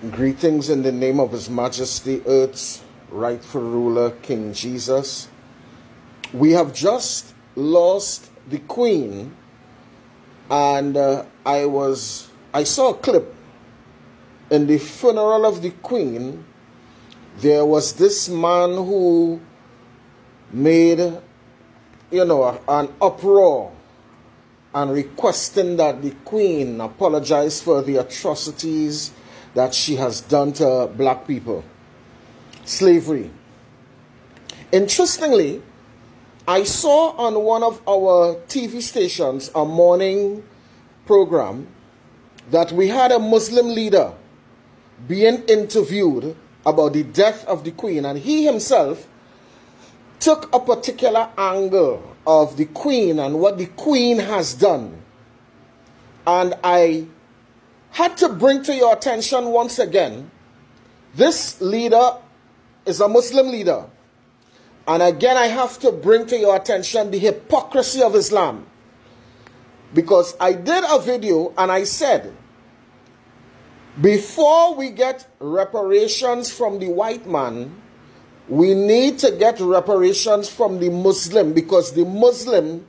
Greetings in the name of His Majesty, Earth's rightful ruler, King Jesus. We have just lost the Queen, and I saw a clip. In the funeral of the Queen, there was this man who made, an uproar and requesting that the Queen apologize for the atrocities that she has done to black people. Slavery. Interestingly, I saw on one of our TV stations a morning program that we had a Muslim leader being interviewed about the death of the Queen, and he himself took a particular angle of the Queen and what the Queen has done. And I had to bring to your attention once again, this leader is a Muslim leader. And again, I have to bring to your attention the hypocrisy of Islam. Because I did a video and I said, before we get reparations from the white man, we need to get reparations from the Muslim, because the Muslim,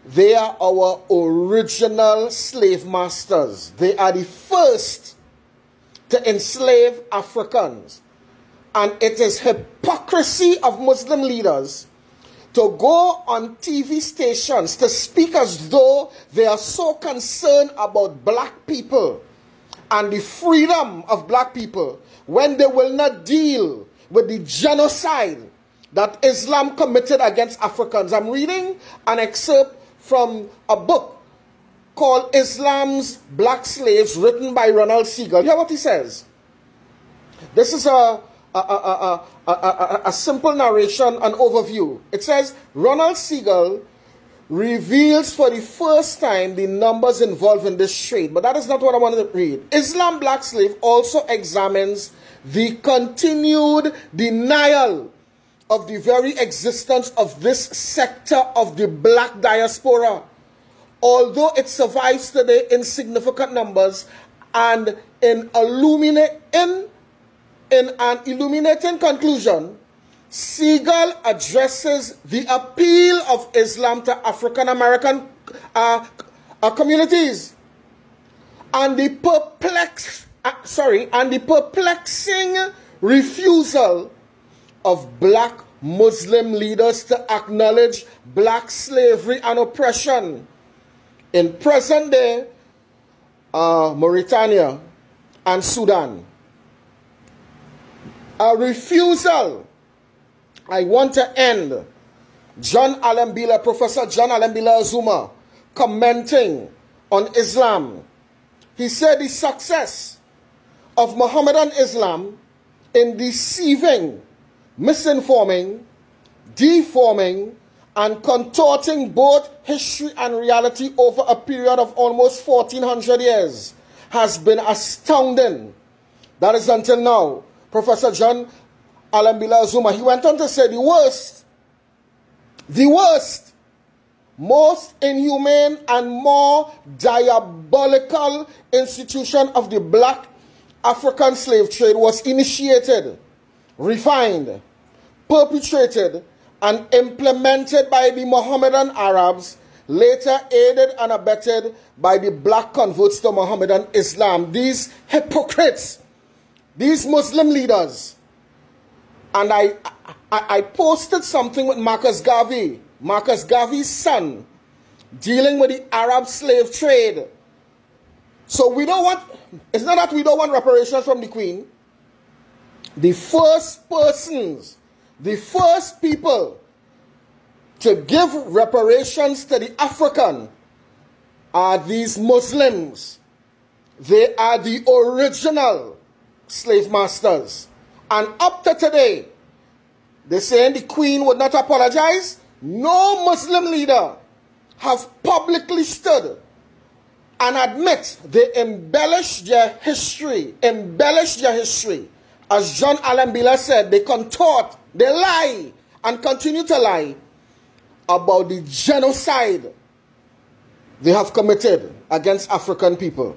they are our original slave masters. They are the first to enslave Africans. And it is hypocrisy of Muslim leaders to go on TV stations to speak as though they are so concerned about black people and the freedom of black people when they will not deal with the genocide that Islam committed against Africans. I'm reading an excerpt from a book called Islam's Black Slaves, written by Ronald Siegel. Hear what he says. This is a simple narration, an overview. It says, Ronald Siegel reveals for the first time the numbers involved in this trade. But that is not what I wanted to read. Islam Black Slave also examines the continued denial of the very existence of this sector of the black diaspora. Although it survives today in significant numbers, and in an illuminating conclusion, Siegel addresses the appeal of Islam to African American communities and the perplexing refusal of black Muslim leaders to acknowledge black slavery and oppression in present-day Mauritania and Sudan. A refusal. I want to end. Professor John Alembila Azuma, commenting on Islam. He said the success of Mohammedan Islam in deceiving, misinforming, deforming, and contorting both history and reality over a period of almost 1400 years has been astounding. That is until now. Professor John Alembila Azuma, he went on to say the worst, most inhumane and more diabolical institution of the black African slave trade was initiated, refined, perpetrated, and implemented by the Mohammedan Arabs, later aided and abetted by the black converts to Mohammedan Islam. These hypocrites, these Muslim leaders. And I posted something with Marcus Garvey, Marcus Garvey's son, dealing with the Arab slave trade. So it's not that we don't want reparations from the Queen. The first persons, the first people to give reparations to the African are these Muslims. They are the original slave masters. And up to today, they're saying the Queen would not apologize. No Muslim leader have publicly stood and admit they embellished their history. As John Alembila said, they contort, they lie, and continue to lie about the genocide they have committed against African people.